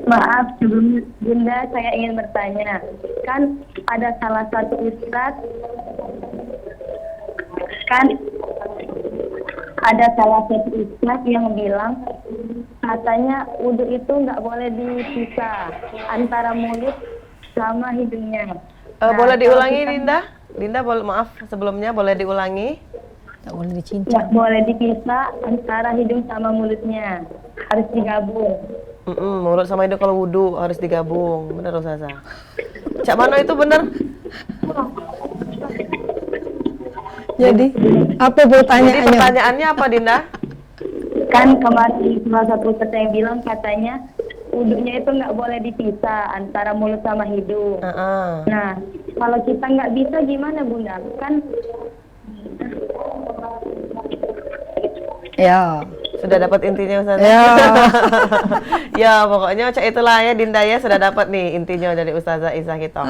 Maaf, sebelum Dinda saya ingin bertanya. Kan ada salah satu ustadz, yang bilang katanya wudhu itu nggak boleh dipisah antara mulut sama hidungnya. Boleh kalau diulangi kita- Dinda? Dinda, maaf sebelumnya, boleh diulangi? Tak boleh dicincang. Nggak boleh dipisah antara hidung sama mulutnya, harus digabung. Mulut sama hidung kalau wudhu harus digabung. Bener Ustazah. Cak Mano itu bener? Jadi, apa Jadi pertanyaannya? pertanyaannya apa Dinda? Kan kemarin salah satu ustadz yang bilang katanya wudhunya itu nggak boleh dipisah antara mulut sama hidung. Nah, kalau kita nggak bisa gimana Bunda? Kan Ya. Sudah dapat intinya Ustazah? Ya. Ya, pokoknya cak itulah ya Dinda ya, sudah dapat nih intinya dari Ustazah Isa kita.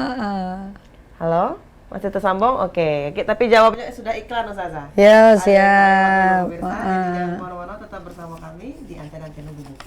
Halo? Masih tersambung? Oke. Tapi jawabnya sudah iklan Ustazah. Ya, Ada siap. yang mau pemirsa, jadi jangan kemana-mana, tetap bersama kami di Antena-Antena Bubuka.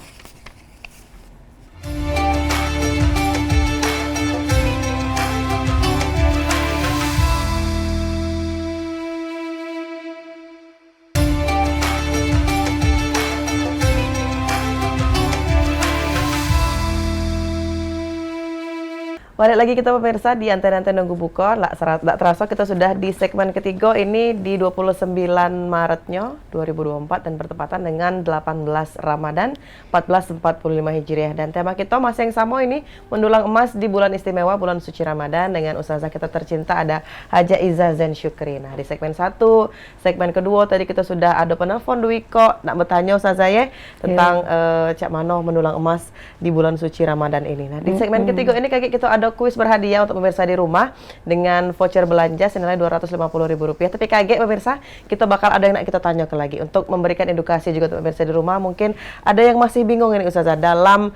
Balik lagi kita pemirsa di Antena-Antena Bubuka. Tak terasa kita sudah di segmen ketiga ini di 29 Maretnya 2024 dan bertepatan dengan 18 Ramadan 1445 Hijriah. Dan tema kita masih yang sama ini, mendulang emas di bulan istimewa bulan suci Ramadan dengan Ustazah kita tercinta ada Haja Iza Zen Syukri. Nah, di segmen 1, segmen kedua tadi kita sudah ada penelpon Dwiko nak bertanya Ustazah ya tentang Cak Mano mendulang emas di bulan suci Ramadan ini. Nah, di segmen ketiga ini kita ada kuis berhadiah untuk pemirsa di rumah dengan voucher belanja senilai Rp250.000. Tapi kaget pemirsa, kita bakal ada yang nak kita tanyakan lagi untuk memberikan edukasi juga untuk pemirsa di rumah. Mungkin ada yang masih bingung ini Ustazah dalam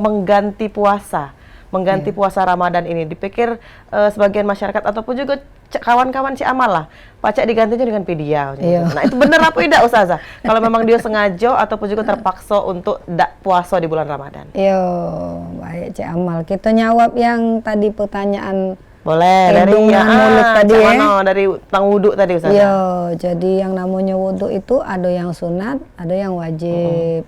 mengganti puasa Ramadan ini. Dipikir sebagian masyarakat ataupun juga kawan-kawan si amal lah, pacak digantinya dengan video. Nah, itu benar apa tidak Ustazah? Kalau memang dia sengaja ataupun juga terpaksa untuk tidak puasa di bulan Ramadan. Yo, baik Cik Amal. Kita jawab yang tadi pertanyaan boleh dari mulut tadi ya. Dari tentang wudhu tadi Ustazah. Yo, jadi yang namanya wudhu itu ada yang sunat, ada yang wajib.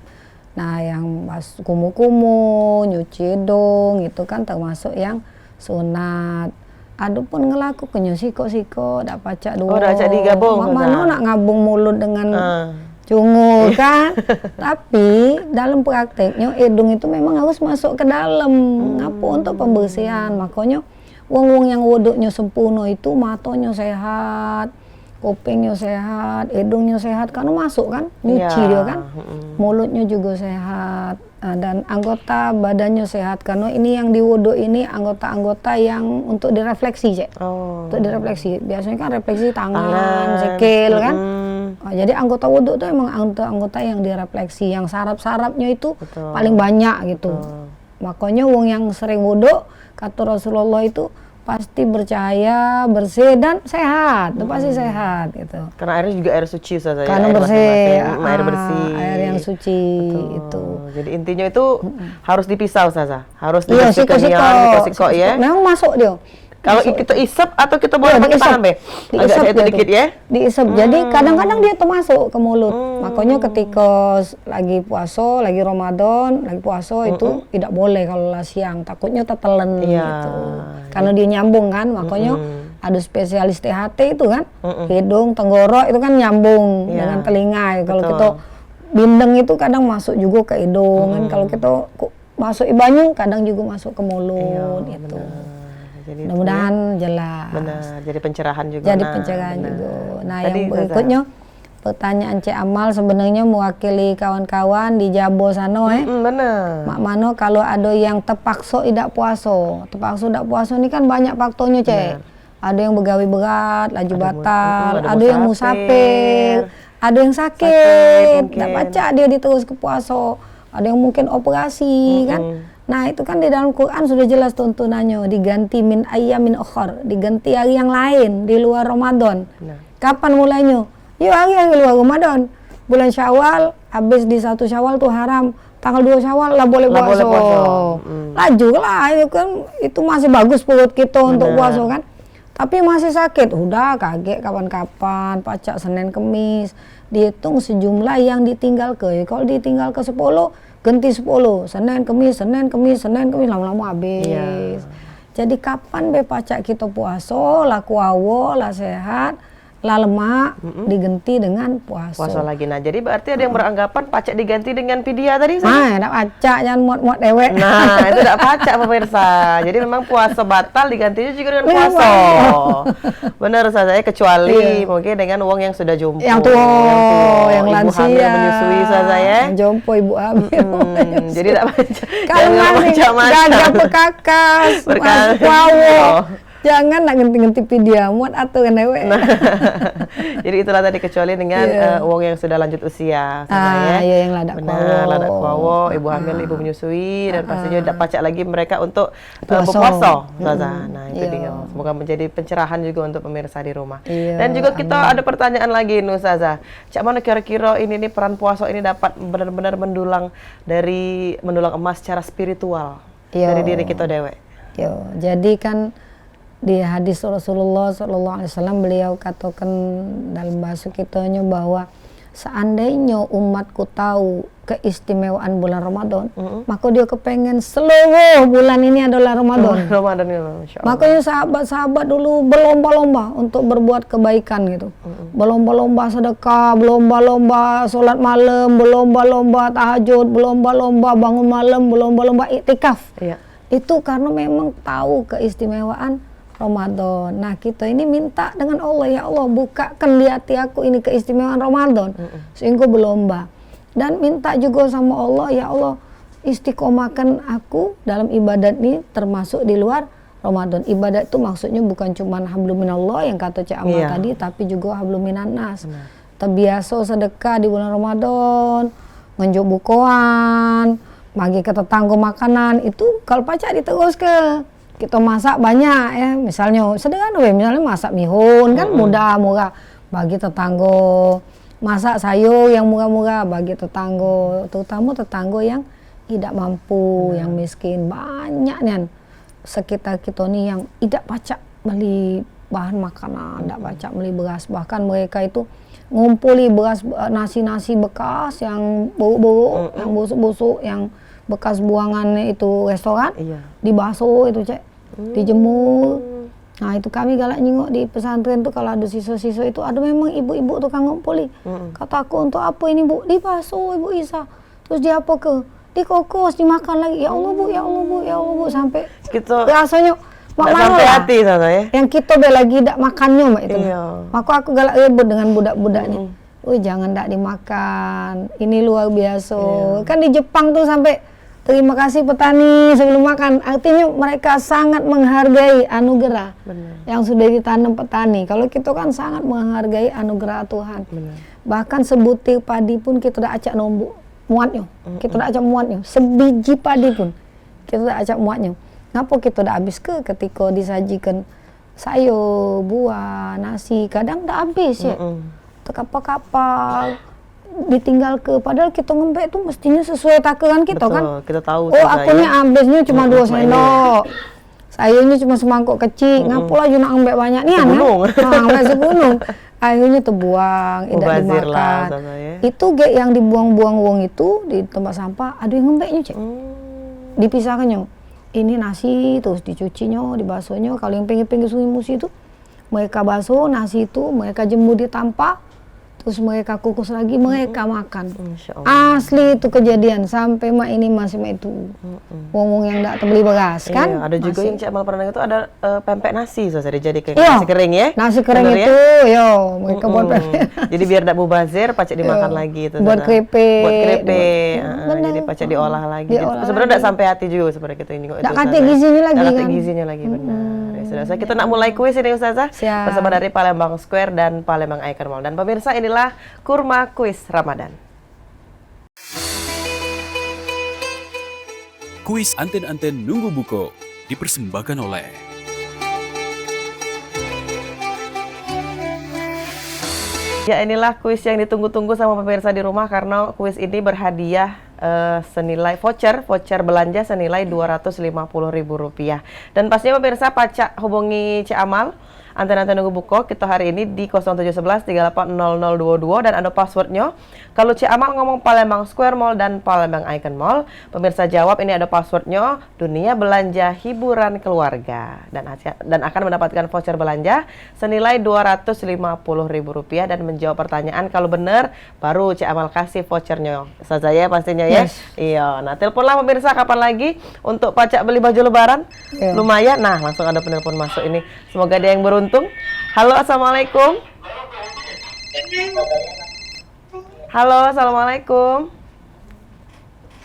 Nah, yang kumu-kumu, nyuci hidung itu kan termasuk yang sunat. Adapun ngelaku kenyo siko-siko dak pacak dua. Dak pacak digabung. Mana nak ngabung mulut dengan cungur kan? Tapi dalam prakteknya hidung itu memang harus masuk ke dalam. Ngapa untuk pembersihan. Makanya wong-wong yang wuduknya sempurna itu matanya sehat, kupingnya sehat, hidungnya sehat karena masuk kan, nyuci dia kan, mulutnya juga sehat. Dan anggota badannya sehat karena ini yang diwudhu ini anggota-anggota yang untuk direfleksi Cek. Untuk direfleksi biasanya kan refleksi tangan, sikil kan. Jadi anggota wudhu itu emang anggota yang direfleksi, yang saraf-sarafnya itu paling banyak gitu. Makanya wong yang sering wudhu, kata Rasulullah itu pasti bercahaya, bersih dan sehat. Itu pasti sehat gitu. Karena airnya juga air suci Ustazah. Karena air bersih, masing-masing. Air bersih. air yang suci. Betul. Itu. Jadi intinya itu harus dipisah Ustazah. Harus Iya, dibersihkan siko ya. Memang masuk dia. Kalau kita isep atau kita boleh pakai tangan, Be? Agak saya dikit ya. Diisep. Jadi kadang-kadang dia tuh masuk ke mulut. Makanya ketika lagi puasa, lagi Ramadan, lagi puasa itu tidak boleh kalau lah siang. Takutnya tertelan gitu. Karena dia nyambung kan, makanya ada spesialis THT itu kan. Hidung, tenggorok itu kan nyambung dengan telinga. Kalau kita bindeng itu kadang masuk juga ke hidung kan. Kalau kita masuk banyu kadang juga masuk ke mulut itu. Jadi Mudah-mudahan jelas. benar, jadi pencerahan juga. Jadi pencerahan juga. Nah, Tadi, yang berikutnya pertanyaan Cik Amal sebenarnya mewakili kawan-kawan di Jabo sana benar. Mak Mano kalau ada yang terpaksa tidak puasa. Terpaksa tidak puasa ini kan banyak faktornya, Cik. Ada yang begawi berat, laju batal, ada yang musafir, ada yang sakit, tidak baca dia diterus ke puasa. Ada yang mungkin operasi kan. Nah itu kan di dalam Quran sudah jelas tuntunannya, diganti min ayyamin ukhar, diganti hari yang lain di luar Ramadan. Kapan mulainya? Yuk hari luar Ramadan, bulan Syawal, habis di 1 Syawal tuh haram, tanggal 2 Syawal lah boleh puasa. Laju lah, itu masih bagus perut kita untuk puasa kan. Tapi masih sakit, udah kaget kapan-kapan, pacak Senin Kemis, dihitung sejumlah yang ditinggal ke. Kalau ditinggal ke 10, ganti 10, Senin Kemis, lama-lama habis. Jadi kapan be pacak kita puasa, lah kuawo, lah sehat, lah lemak, diganti dengan puasa. Puasa lagi. Nah, jadi berarti ada yang beranggapan pacak diganti dengan fidyah tadi. Nah, tidak pacak, jangan muat-muat dewek. Nah, itu tidak pacak pemirsa. Jadi memang puasa batal digantinya juga dengan puasa. Benar saya kecuali mungkin dengan uang yang sudah jompo. Yang tua, yang ibu lansia. hamil menyusui saya. Yang jompo ibu hamil. Jadi tidak pacak. Kalau masih gagah bekakas, masih kuawo. Jangan nak ganti-ganti video muat aturan dewek. Jadi itulah tadi kecuali dengan uang yang sudah lanjut usia. Yang ladak kuawo. Ladak kuawo, ibu hamil, ibu menyusui, dan pastinya tidak pacak lagi mereka untuk berpuasa. Nah itu dia. Semoga menjadi pencerahan juga untuk pemirsa di rumah. Dan juga kita ada pertanyaan lagi, Nusaza. Cak mana kira-kira ini peran puasa ini dapat benar-benar mendulang emas secara spiritual dari diri kita dewek. Jadi kan di hadis Rasulullah SAW beliau katakan dalam bahasa kitanya bahwa seandainya umatku tahu keistimewaan bulan Ramadan, maka dia kepengen seluruh bulan ini adalah Ramadan. Ramadan ini, Masya Allah. Makanya sahabat-sahabat dulu berlomba-lomba untuk berbuat kebaikan gitu. Berlomba-lomba sedekah, berlomba-lomba sholat malam, berlomba-lomba tahajud, berlomba-lomba bangun malam, berlomba-lomba iktikaf. Itu karena memang tahu keistimewaan Ramadan. Nah kita ini minta dengan Allah, ya Allah bukakan di hati aku ini keistimewaan Ramadan sehingga berlomba. Dan minta juga sama Allah, ya Allah istiqomahkan aku dalam ibadat ini termasuk di luar Ramadan. Ibadat itu maksudnya bukan cuma hablum minallah yang kata Cik Amal tadi, tapi juga hablum minannas. Terbiasa sedekah di bulan Ramadan, ngenjuk bukuan, bagi ke tetangga makanan, itu kalau pacak diterus ke. Kita masak banyak ya, misalnya sederhana misalnya masak mihun kan murah bagi tetangga, masak sayur yang murah-murah bagi tetangga, terutama tetangga yang tidak mampu, yang miskin. Banyak nih sekitar kita nih yang tidak pacak beli bahan makanan, tidak pacak beli beras, bahkan mereka itu ngumpuli beras nasi-nasi bekas yang buruk-buruk, yang busuk-busuk, yang bekas buangannya itu restoran, dibasuh itu Cek, dijemur. Nah itu kami galak nyengok di pesantren tuh kalau ada sisa-sisa itu ada memang ibu-ibu tukang ngumpuli. Kata aku untuk apa ini Bu? Dibasuh Ibu Isa. Terus dia apa ke? Dikukus, dimakan lagi. Ya Allah Bu, ya Allah Bu, ya Allah Bu, sampai kita rasanya sampai hati sana ya. Yang kita be lagi tidak makannya Mbak itu. Maka aku galak ribut dengan budak-budaknya. Wih jangan tak dimakan, ini luar biasa. Kan di Jepang tuh sampai terima kasih petani sebelum makan. Artinya mereka sangat menghargai anugerah yang sudah ditanam petani. Kalau kita kan sangat menghargai anugerah Tuhan. Bahkan sebutir padi pun kita tidak acak nombok muatnya. Kita tidak acak muatnya. Sebiji padi pun kita tak acak muatnya. Ngapa kita dah habis ketika disajikan sayur, buah, nasi, kadang dah habis ya. Terkapal-kapal, ditinggal padahal kita ngembek tuh mestinya sesuai takaran kita. Betul, kan. kita tahu. Oh, akunya habisnya cuma 2 sendok. Sayurnya cuma semangkok kecil. Ngapalah you nak ngembek banyak nih segunung. Ngembek segunung. Akhirnya terbuang, tidak Mubazir dimakan. lah, ya. Itu yang dibuang-buang uang itu di tempat sampah, ada yang ngembeknya, Cek. Dipisahkannya. Ini nasi terus dicucinya, dibasuhnya. Kalau yang pinggir-pinggir sungai Musi itu mereka basuh nasi itu, mereka jemur di tampak, terus mereka kukus lagi, mereka makan. Asli itu kejadian sampai mak ini masih itu wong-wong yang tak terbeli beras kan. Iya, ada juga masih. yang Cik Amal pernah dengar itu ada pempek nasi, so dijadikan Iya, nasi kering ya. Nasi kering Bener, itu, yo mereka buat pempek. Jadi biar tidak mubazir, pacek dimakan lagi itu. Buat keripik. Buat keripik. Bener. Jadi pacek diolah lagi. Diolah Sebenarnya tidak sampai hati juga sebenarnya kita ini kok. Tak kate gizinya lagi Tidak kate kan. gizinya lagi benar. Ya, sudah. Kita nak mulai kuis ini Ustazah. Siap. Bersama dari Palembang Square dan Palembang Icon Mall. Dan pemirsa, inilah Kurma Kuis Ramadan. Kuis Anten-Anten Nunggu Buko dipersembahkan oleh Ya, inilah kuis yang ditunggu-tunggu sama pemirsa di rumah karena kuis ini berhadiah senilai voucher belanja senilai Rp250.000. Dan pastinya pemirsa pacak hubungi Cik Amal Anten-Anten Nunggu Buko kita hari ini di 0711 380022 dan ada passwordnya. Kalau Cik Amal ngomong Palembang Square Mall dan Palembang Icon Mall, pemirsa jawab ini ada passwordnya dunia belanja hiburan keluarga dan akan mendapatkan voucher belanja senilai Rp250.000 dan menjawab pertanyaan kalau benar baru Cik Amal kasih vouchernya saja ya pastinya ya. Yes. Iya, nah teleponlah pemirsa kapan lagi untuk pacak beli baju lebaran. Iya. Lumayan. Nah, langsung ada penelpon masuk ini. Semoga dia yang beruntung. Halo, assalamualaikum. Halo, assalamualaikum.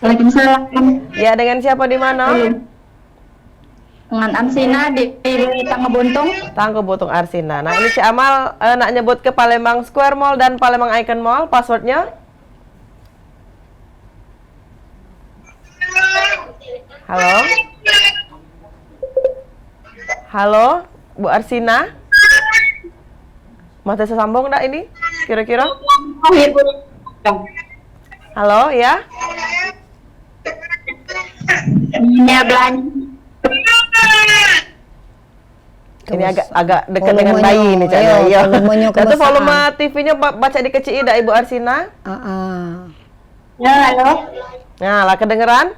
Waalaikumsalam. Ya, dengan siapa di mana? Dengan Arsina di Tangga Buntung. Tangga Buntung Arsina. Nah, ini Cik Amal nak nyebut ke Palembang Square Mall dan Palembang Icon Mall. Passwordnya? Halo? Halo, Bu Arsina? Mata sambung enggak ini? Kira-kira? Halo, ya? Dunia belanja. Ini agak dekat dengan volumenya, bayi nih Cak. iya, Iya. volumenya Itu kebesaran. volume TV-nya baca dikecilin dah Ibu Arsina. Ya, halo. Nah, lah kedengeran?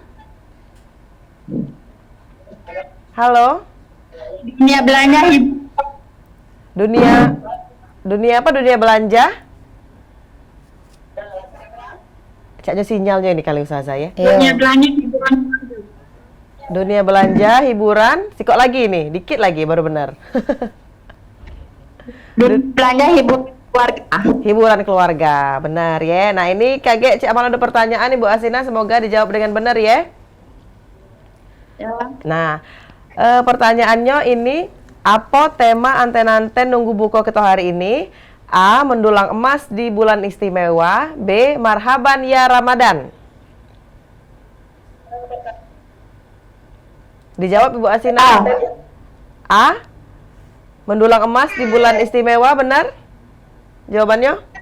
Halo? Dunia belanja Dunia apa? Dunia belanja? Caknya sinyalnya ini kali usaha saya. dunia belanja hiburan. Dunia belanja, hiburan. Sikok lagi nih, dikit lagi baru benar. Dunia belanja hiburan keluarga. Hiburan keluarga, benar ya. Nah ini kaget Cik Amal ada pertanyaan Ibu Arsina, semoga dijawab dengan benar ya. Ya. Nah, pertanyaannya ini, apa tema anten-anten nunggu buku kita hari ini? A. Mendulang emas di bulan istimewa. B. Marhaban ya Ramadan. Dijawab Ibu Arsina. A. Mendulang emas di bulan istimewa, benar? Jawabannya?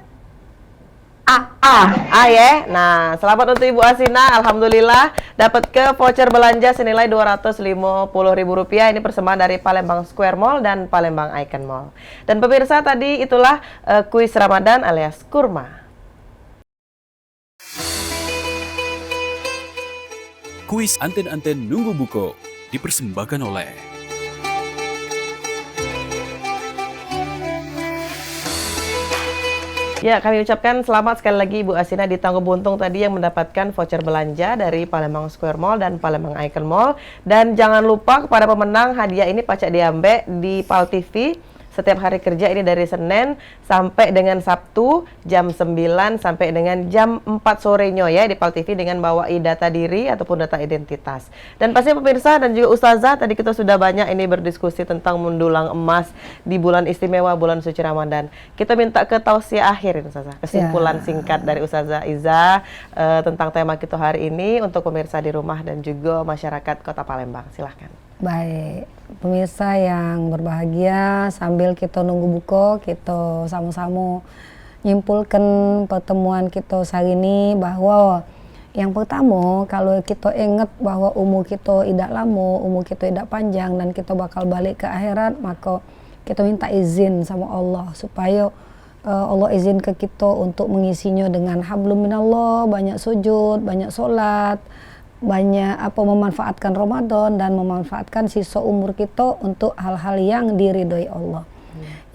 A ya. Nah, selamat untuk Ibu Arsina. Alhamdulillah dapat ke voucher belanja senilai Rp250.000. Ini persembahan dari Palembang Square Mall dan Palembang Icon Mall. Dan pemirsa, tadi itulah kuis Ramadan alias kurma. Kuis Anten-Anten Nunggu Buko dipersembahkan oleh Ya, kami ucapkan selamat sekali lagi Ibu Arsina di Tangga Buntung tadi yang mendapatkan voucher belanja dari Palembang Square Mall dan Palembang Icon Mall. Dan jangan lupa kepada pemenang hadiah ini pacak diambil di Pal TV setiap hari kerja ini dari Senin sampai dengan Sabtu jam 9 sampai dengan jam 4 sorenya ya di PAL TV dengan bawa data diri ataupun data identitas. Dan pasti pemirsa dan juga Ustazah, tadi kita sudah banyak ini berdiskusi tentang mendulang emas di bulan istimewa bulan suci Ramadan. Kita minta ke tausiah akhir ini Ustazah, kesimpulan singkat dari Ustazah Iza tentang tema kita hari ini untuk pemirsa di rumah dan juga masyarakat Kota Palembang. Silahkan. Baik, pemirsa yang berbahagia, sambil kita nunggu buka, kita sama-sama nyimpulkan pertemuan kita hari ini bahwa yang pertama, kalau kita ingat bahwa umur kita tidak lama, umur kita tidak panjang dan kita bakal balik ke akhirat, maka kita minta izin sama Allah supaya Allah izin ke kita untuk mengisinya dengan hablum minallah, banyak sujud, banyak sholat, banyak memanfaatkan Ramadan dan memanfaatkan sisa umur kita untuk hal-hal yang diridhoi Allah.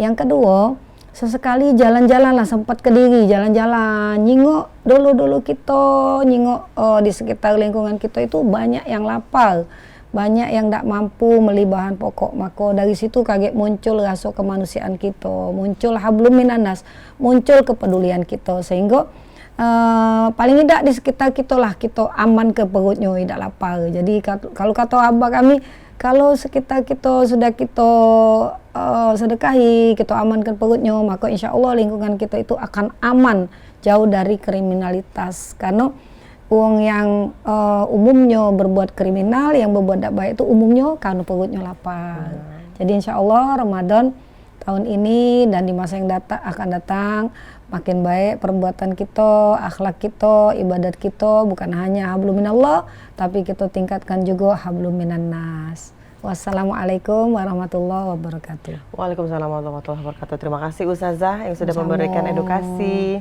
Yang kedua, sesekali jalan-jalan lah, sempat ke diri, jalan-jalan, nyingok dulu kita, nyingok di sekitar lingkungan kita itu banyak yang lapar, banyak yang tidak mampu beli bahan pokok, maka dari situ kaget muncul rasa kemanusiaan kita, muncul hablum minanas, muncul kepedulian kita, sehingga paling tidak di sekitar kita lah kita aman ke perutnya, tidak lapar. Jadi kalau kata abah kami, kalau sekitar kita sudah kita sedekahi, kita amankan perutnya, maka insya Allah lingkungan kita itu akan aman jauh dari kriminalitas. Karena uang yang umumnya berbuat kriminal, yang berbuat tidak baik itu umumnya karena perutnya lapar. Jadi insya Allah Ramadan tahun ini dan di masa yang akan datang makin baik perbuatan kita, akhlak kita, ibadat kita, bukan hanya hablum minallah, tapi kita tingkatkan juga hablum minannas. Wassalamualaikum warahmatullahi wabarakatuh. Waalaikumsalam warahmatullahi wabarakatuh. Terima kasih Ustazah yang sudah memberikan edukasi,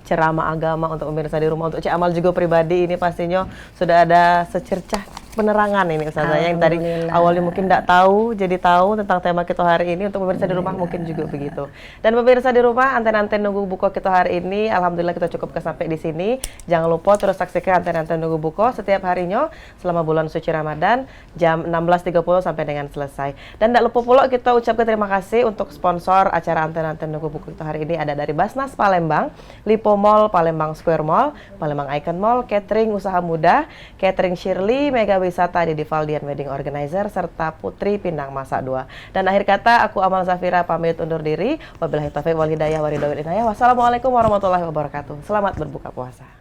ceramah agama untuk pemirsa di rumah. Untuk Cik Amal juga pribadi ini pastinya sudah ada secercah penerangan ini Ustazah yang tadi awalnya mungkin tidak tahu, jadi tahu tentang tema kita hari ini. Untuk pemirsa di rumah mungkin juga begitu. Dan pemirsa di rumah, anten-anten nunggu buka kita hari ini alhamdulillah kita cukup sampai di sini. Jangan lupa terus saksikan anten-anten nunggu buka setiap harinya selama bulan suci Ramadan jam 16.30 sampai dengan selesai. Dan tidak lupa pula kita ucapkan terima kasih untuk sponsor acara anten-anten nunggu buka kita hari ini, ada dari Basnas Palembang, Lipo Mall, Palembang Square Mall, Palembang Icon Mall, Catering Usaha Muda, Catering Shirley, Mega Wisata di Valdian Wedding Organizer, serta Putri Pindang Masak 2. Dan akhir kata, aku Amal Zafira pamit undur diri. Wabillahi taufiq wal hidayah wa ridha wal inayah. Wassalamualaikum warahmatullahi wabarakatuh. Selamat berbuka puasa.